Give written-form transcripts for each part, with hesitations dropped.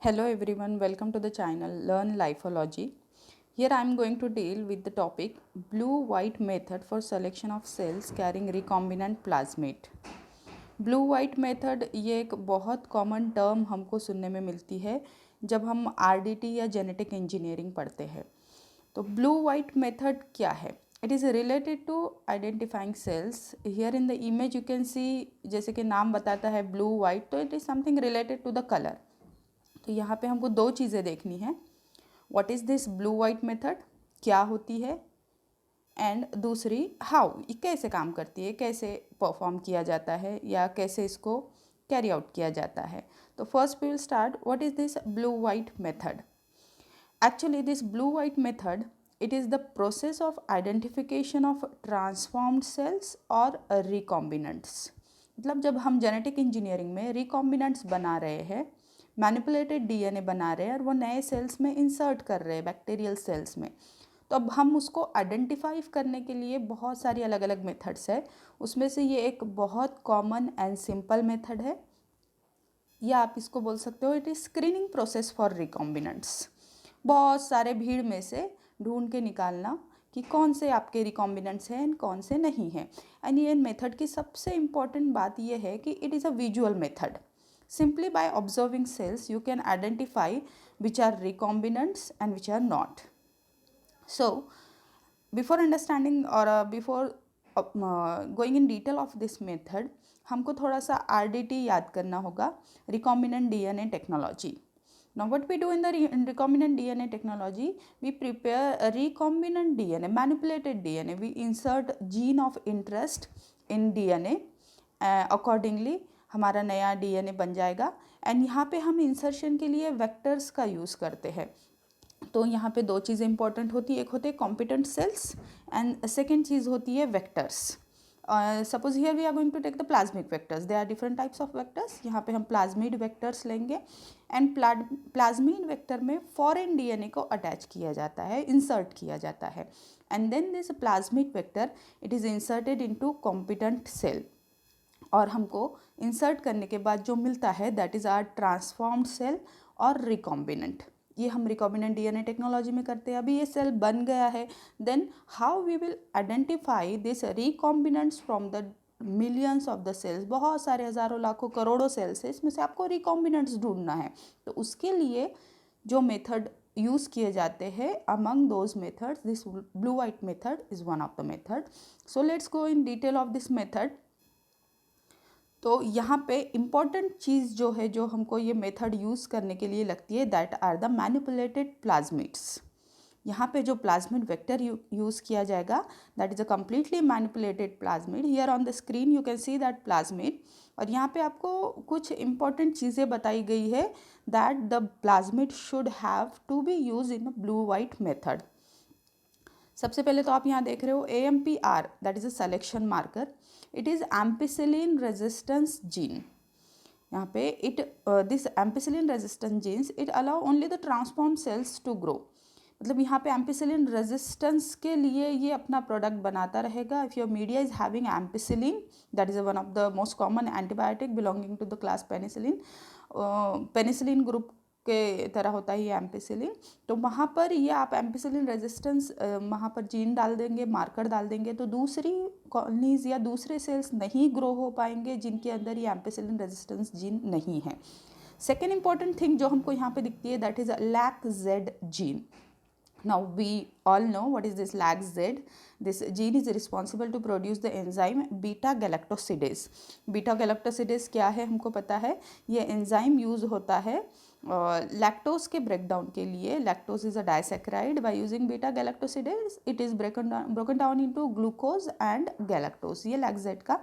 Hello everyone, welcome to the channel Learn Lifeology. Here I am going to deal with the topic blue-white method for selection of cells carrying recombinant plasmid. Blue white method ये एक बहुत common term हमको सुनने में मिलती है जब हम आरडीटी या जेनेटिक इंजीनियरिंग पढ़ते हैं। तो ब्लू वाइट मेथड क्या है? It is related to identifying cells. Here in the image you can see, जैसे कि नाम बताता है ब्लू वाइट, तो it is something related to the colour. तो यहाँ पे हमको दो चीज़ें देखनी है। What is this blue white method, क्या होती है, एंड दूसरी हाउ, ये कैसे काम करती है, कैसे परफॉर्म किया जाता है या कैसे इसको कैरी आउट किया जाता है। तो first we will start, what is this blue white method. Actually this blue white method, it is the process of identification of transformed cells और रिकॉम्बिनेंट्स। मतलब जब हम जेनेटिक इंजीनियरिंग में रिकॉम्बिनेंट्स बना रहे हैं, मैनिपुलेटेड डीएनए बना रहे हैं और वो नए सेल्स में इंसर्ट कर रहे हैं, बैक्टीरियल सेल्स में, तो अब हम उसको आइडेंटिफाई करने के लिए बहुत सारी अलग अलग मेथड्स है। उसमें से ये एक बहुत कॉमन एंड सिंपल मेथड है, या आप इसको बोल सकते हो it is screening process for recombinants. बहुत सारे भीड़ में से ढूंढ के निकालना कि कौन से आपके रिकॉम्बिनेंट्स हैं एंड कौन से नहीं हैं। एंड ये मेथड की सबसे इम्पॉर्टेंट बात यह है कि it is a visual method. Simply by observing cells, you can identify which are recombinants and which are not. So, before understanding or before going in detail of this method, हमको थोड़ा सा RDT याद करना होगा, recombinant DNA technology. Now, what we do in the recombinant DNA technology, we prepare a recombinant DNA, manipulated DNA. We insert gene of interest in DNA. Accordingly, हमारा नया DNA बन जाएगा। एंड यहाँ पे हम इंसर्शन के लिए वेक्टर्स का यूज़ करते हैं। तो यहाँ पे दो चीज़ें इंपॉर्टेंट होती है, एक होते हैं कॉम्पिटेंट सेल्स एंड सेकेंड चीज़ होती है vectors. Suppose here we are going to take the plasmid vectors, they are different types of vectors. यहाँ पे हम प्लाज्मिड वेक्टर्स लेंगे एंड प्लाज्मिड वेक्टर में फॉरेन डीएनए को अटैच किया जाता है, इंसर्ट किया जाता है, and then this plasmid vector it is inserted into competent cell. और हमको इंसर्ट करने के बाद जो मिलता है that is are transformed cell और रिकॉम्बिनेंट। ये हम रिकॉम्बिनेंट डीएनए टेक्नोलॉजी में करते हैं। अभी ये सेल बन गया है, then how we will identify this recombinants from the millions of the cells. बहुत सारे हज़ारों लाखों करोड़ों सेल्स है, इसमें से आपको रिकॉम्बिनेंट्स ढूंढना है। तो उसके लिए जो मेथड यूज़ किए जाते हैं, among those methods this blue white method is one of the method. So let's go in detail of this method. तो यहाँ पे इम्पॉर्टेंट चीज़ जो है, जो हमको ये मेथड यूज़ करने के लिए लगती है, that are the manipulated plasmids. यहाँ पे जो प्लाज्मिड वेक्टर यूज़ किया जाएगा that is a completely manipulated plasmid. Here on the screen you can see that plasmid. और यहाँ पे आपको कुछ इंपॉर्टेंट चीज़ें बताई गई है that the plasmid should have to be use in a blue white method. सबसे पहले तो आप यहाँ देख रहे हो AMPR, that is a selection marker. It is ampicillin resistance gene. यहाँ पे this ampicillin resistance genes it allow only the transform cells to grow. मतलब यहाँ पे एम्पिसिलिन रेजिस्टेंस के लिए ये अपना प्रोडक्ट बनाता रहेगा। If your media is having ampicillin, that is one of the most common antibiotic belonging to the class penicillin, penicillin group के तरह होता है ये एम्पिसिलिन। तो वहाँ पर ये आप एम्पिसिलिन रेजिस्टेंस वहाँ पर जीन डाल देंगे, मार्कर डाल देंगे, तो दूसरी कॉलोनीज या दूसरे सेल्स नहीं ग्रो हो पाएंगे जिनके अंदर ये एम्पिसिलिन रेजिस्टेंस जीन नहीं है। सेकेंड इंपॉर्टेंट थिंग जो हमको यहाँ पे दिखती है that is LAC-Z gene. Now we all know what is this LAC-Z. This gene is responsible to produce the enzyme beta galactosidase. Beta galactosidase क्या है हमको पता है, ये एंजाइम यूज़ होता है लैक्टोज के ब्रेकडाउन के लिए। Lactose is a disaccharide, by using beta galactosidase it is broken down into glucose and galactose. ये LAC-Z का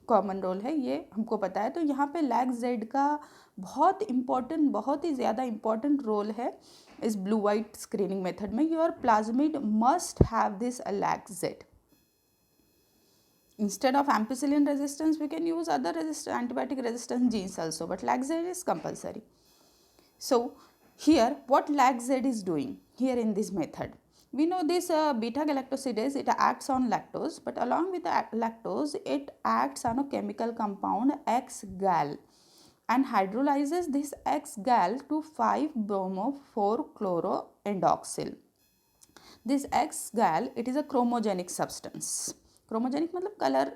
कॉमन रोल है, ये हमको पता है। तो यहाँ पे LAC-Z का बहुत इंपॉर्टेंट, बहुत ही ज़्यादा इंपॉर्टेंट रोल है इस ब्लू वाइट स्क्रीनिंग मेथड में। Your plasmid must have this LAC-Z. Instead of ampicillin resistance, we can use other antibiotic resistance genes also, but LAC-Z is compulsory. So here what LAC-Z is doing here in this method, we know this beta galactosidase it acts on lactose, but along with the lactose it acts on a chemical compound X-gal. and hydrolyzes this X-gal to 5-bromo-4-chloroindoxyl. This X-gal, it is a chromogenic substance. Chromogenic मतलब colour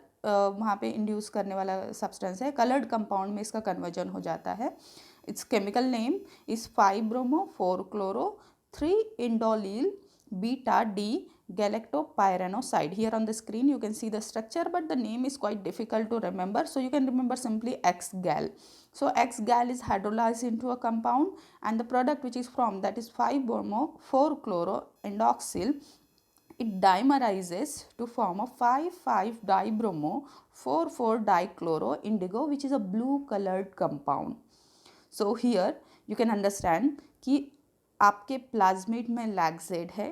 वहाँ पे induce करने वाला substance है, coloured compound में इसका conversion हो जाता है. It's chemical name is 5-bromo-4-chloro-3-indolyl beta D galactopyranoside. Here on the screen you can see the structure, but the name is quite difficult to remember, so you can remember simply X-gal. So X-gal is hydrolyzed into a compound, and the product which is formed, that is 5-bromo-4-chloroindoxyl, it dimerizes to form a 5,5-dibromo-4,4-dichloro-indigo, which is a blue colored compound. So here you can understand कि आपके plasmid में लैक्सेड है,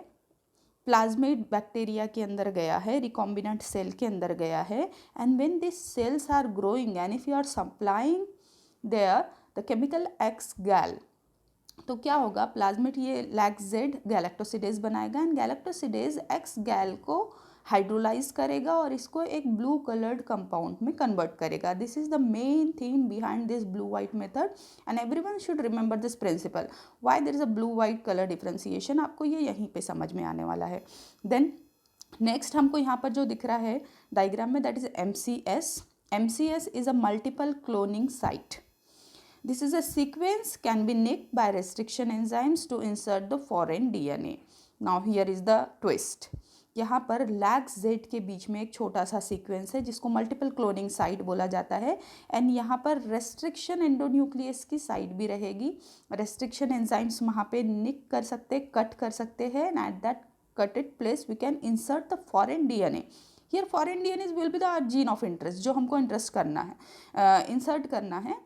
plasmid bacteria के अंदर गया है, recombinant cell के अंदर गया है, and when this cells are growing and if you are supplying there the chemical X-gal, तो क्या होगा, प्लाज्मिड ये लैक्सेड गैलेक्टोसिडेज बनाएगा एंड गैलेक्टोसिडेज X-gal को हाइड्रोलाइज करेगा और इसको एक ब्लू कलर्ड कंपाउंड में कन्वर्ट करेगा. This is the main thing behind this blue white method, and everyone should remember this principle. Why there is a blue white colour differentiation, आपको ये यहीं पे समझ में आने वाला है. देन नेक्स्ट हमको यहाँ पर जो दिख रहा है डायग्राम में, that is MCS. MCS is a multiple cloning site. This is a sequence can be nicked by restriction enzymes to insert the foreign DNA. Now here is the twist. यहाँ पर लैक्स जेड के बीच में एक छोटा सा sequence है जिसको multiple cloning site बोला जाता है, एंड यहाँ पर रेस्ट्रिक्शन एंडोन्यूक्लियस की साइट भी रहेगी. रेस्ट्रिक्शन एंजाइम्स वहाँ पे निक कर सकते, कट कर सकते हैं, and at that cutted place we can insert the foreign DNA. Here foreign DNA will be the gene of interest, जो हमको इंटरेस्ट करना है, इंसर्ट करना है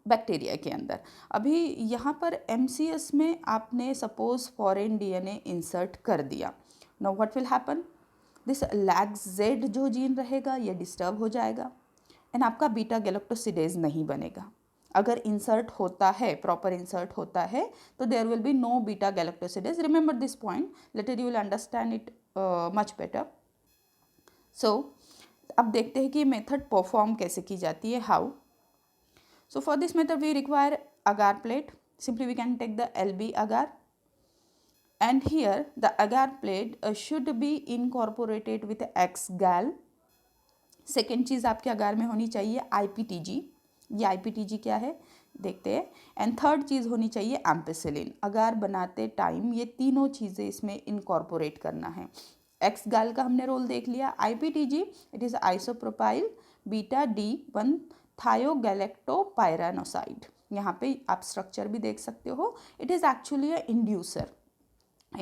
बैक्टीरिया के अंदर. अभी यहाँ पर MCS में आपने सपोज फॉरेन DNA इंसर्ट कर दिया. Now what will happen, this lac Z जो जीन रहेगा ये डिस्टर्ब हो जाएगा एंड आपका बीटा गैलेक्टोसिडेज नहीं बनेगा. अगर इंसर्ट होता है, प्रॉपर इंसर्ट होता है, तो there will be no beta galactosidase. Remember this point, later you will understand it much better. So अब देखते हैं कि ये मेथड परफॉर्म कैसे की जाती है, how. So for this method we require agar plate. Simply we can take the LB agar, and here the agar plate should be incorporated with X-gal. Second चीज़ आपके अगार में होनी चाहिए IPTG. ये IPTG क्या है देखते हैं. एंड थर्ड चीज़ होनी चाहिए एम्पिसिलिन. अगार बनाते टाइम ये तीनों चीज़ें इसमें इनकॉर्पोरेट करना है. X-gal का हमने रोल देख लिया. IPTG it is isopropyl beta D1 थायोगैलेक्टोपायरानोसाइड. यहाँ पे आप स्ट्रक्चर भी देख सकते हो. It is actually a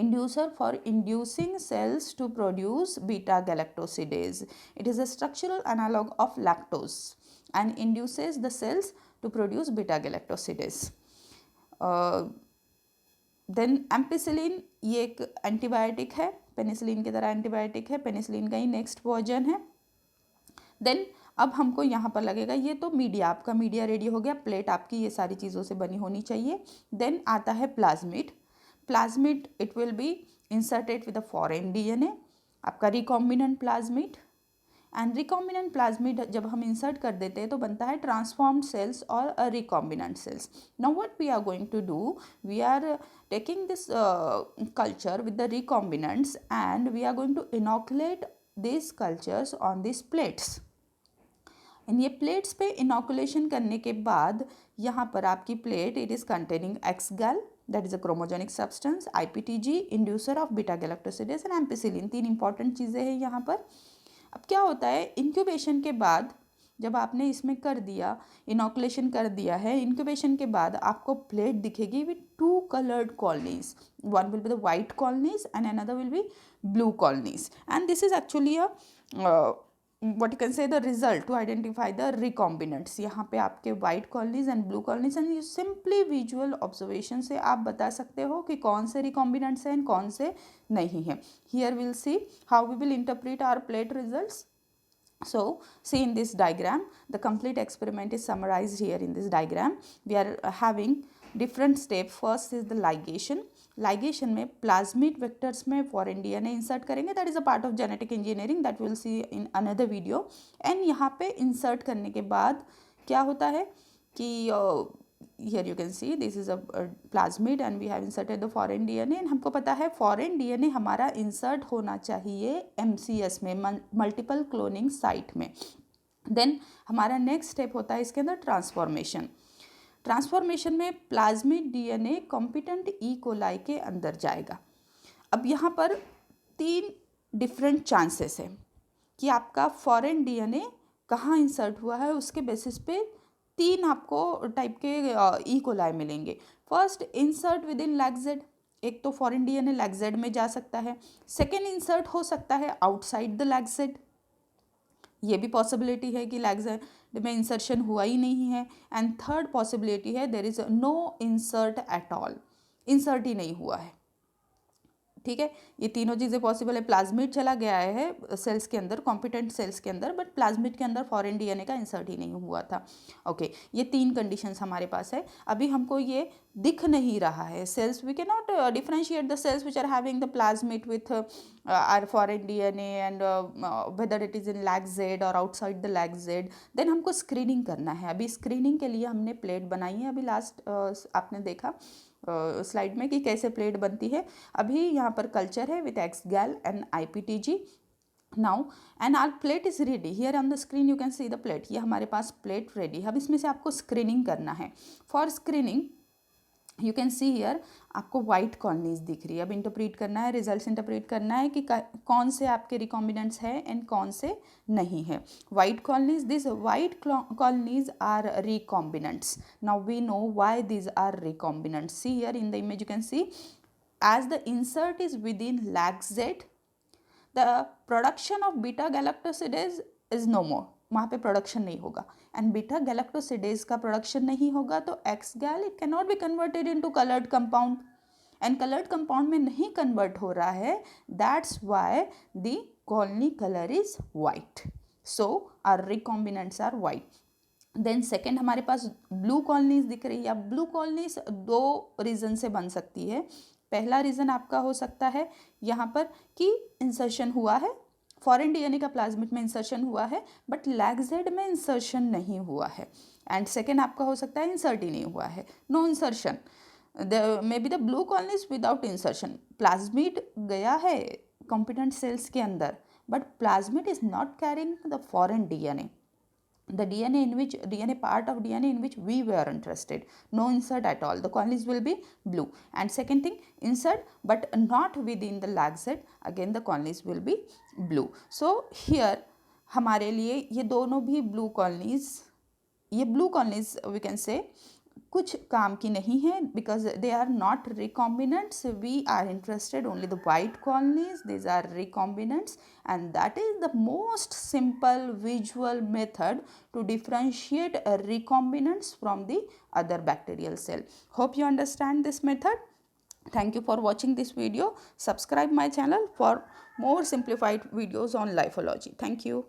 inducer for inducing cells to produce beta galactosidase. It is a structural analog of lactose and induces the cells to produce beta galactosidase. Then ampicillin ये एक antibiotic है, penicillin की तरह antibiotic है. Penicillin का ही next version है. Then अब हमको यहाँ पर लगेगा, ये तो मीडिया, आपका मीडिया रेडी हो गया, प्लेट आपकी ये सारी चीज़ों से बनी होनी चाहिए. देन आता है plasmid. Plasmid it will be inserted with a foreign DNA, आपका recombinant plasmid. And recombinant plasmid जब हम इंसर्ट कर देते हैं तो बनता है ट्रांसफॉर्म्ड सेल्स और recombinant cells. Now what we are going to do, we are taking this culture with the recombinants and we are going to inoculate this cultures on this plates. And ये plates पे inoculation करने के बाद यहाँ पर आपकी plate it is containing X-gal, that is a chromogenic substance, IPTG inducer of beta galactosidase and ampicillin. तीन important चीज़ें हैं यहाँ पर. अब क्या होता है, इंक्यूबेशन के बाद जब आपने इसमें कर दिया, इनोकुलेशन कर दिया है, इंक्यूबेशन के बाद आपको प्लेट दिखेगी with two coloured colonies. One will be the white colonies and another will be blue colonies. And this is actually a what you can say the result to identify the recombinants. यहाँ पे आपके white colonies and blue colonies, and you simply visual observation से आप बता सकते हो कि कौन से recombinants हैं कौन से नहीं हैं. Here we'll see how we will interpret our plate results. So see in this diagram, the complete experiment is summarized here in this diagram. We are having different steps. First is the ligation. Ligation में plasmid vectors में foreign DNA insert करेंगे, that is a part of genetic engineering that will see in another video. And यहाँ पे insert करने के बाद क्या होता है, कि here you can see this is a plasmid and we have inserted the foreign DNA and हमको पता है foreign DNA हमारा insert होना चाहिए MCS में, मल्टीपल क्लोनिंग साइट में। देन हमारा नेक्स्ट स्टेप होता है इसके अंदर ट्रांसफॉर्मेशन। ट्रांसफॉर्मेशन में plasmid DNA competent E coli के अंदर जाएगा। अब यहाँ पर 3 डिफरेंट चांसेस है कि आपका फॉरेन DNA कहाँ इंसर्ट हुआ है, उसके बेसिस पे 3 आपको टाइप के ई कोलाई मिलेंगे। फर्स्ट, इंसर्ट विद इन लैक्जेड, एक तो फॉरेन DNA लैक्जेड में जा सकता है। सेकेंड, इंसर्ट हो सकता है आउटसाइड द लैक्जेड, ये भी पॉसिबिलिटी है कि लैक्जेड में इंसर्शन हुआ ही नहीं है। एंड थर्ड पॉसिबिलिटी है there is no insert at all, insert ही नहीं हुआ है। ठीक है, ये तीनों चीज़ें पॉसिबल है। प्लाज्मिड चला गया है सेल्स के अंदर, कॉम्पिटेंट सेल्स के अंदर, बट प्लाज्मिड के अंदर फॉरेन DNA का इंसर्ट ही नहीं हुआ था। ओके, ये 3 कंडीशंस हमारे पास है। अभी हमको ये दिख नहीं रहा है cells, we can not differentiate the cells which are having the plasmid with are foreign DNA and whether it is in lacZ और आउटसाइड द लैक्जेड। देन हमको स्क्रीनिंग करना है। अभी स्क्रीनिंग के लिए हमने प्लेट बनाई है, अभी लास्ट आपने देखा स्लाइड में कि कैसे प्लेट बनती है। अभी यहाँ पर कल्चर है with X gal and IPTG now, and our plate is ready. Here on the screen you can see the plate, ये हमारे पास प्लेट रेडी है। अब इसमें से आपको स्क्रीनिंग करना है। For screening you can see here आपको वाइट कॉलोनीज दिख रही है। अब इंटरप्रीट करना है, रिजल्ट्स इंटरप्रीट करना है कि कौन से आपके रिकॉम्बिनेंट्स है एंड कौन से नहीं है। White colonies, this white colonies are recombinants. Now we know why these are recombinants. See here in the image you can see, as the insert is within lag Z, the production of beta galactosidase is no more, वहाँ पे production नहीं होगा। And beta galactosidase का production नहीं होगा तो x gal it can not be converted into coloured compound, and coloured compound में नहीं कन्वर्ट हो रहा है, that's why the colony colour is white. So are recombinants are white. Then second हमारे पास ब्लू कॉलोनीज दिख रही है। अब ब्लू कॉलोनीज 2 रीज़न से बन सकती है। पहला रीज़न आपका हो सकता है यहाँ पर कि इंसर्शन हुआ है, फॉरेन DNA का प्लाज्मिड में इंसर्शन हुआ है बट लैक्जेड में इंसर्शन नहीं हुआ है। एंड सेकेंड आपका हो सकता है इंसर्ट ही नहीं हुआ है, no insertion, may be the blue colonies without insertion. Plasmid गया है कॉम्पिटेंट सेल्स के अंदर but plasmid is not carrying the foreign DNA, the DNA part of DNA in which we were interested, no insert at all, the colonies will be blue. And second thing, insert but not within the lag Z, again the colonies will be blue. So here हमारे लिए ये दोनों भी blue colonies, ये blue colonies we can say कुछ काम की नहीं है because they are not recombinants. We are interested only the white colonies, these are recombinants, and that is the most simple visual method to differentiate recombinants from the other bacterial cell. Hope you understand this method. Thank you for watching this video. Subscribe my channel for more simplified videos on lifeology. Thank you.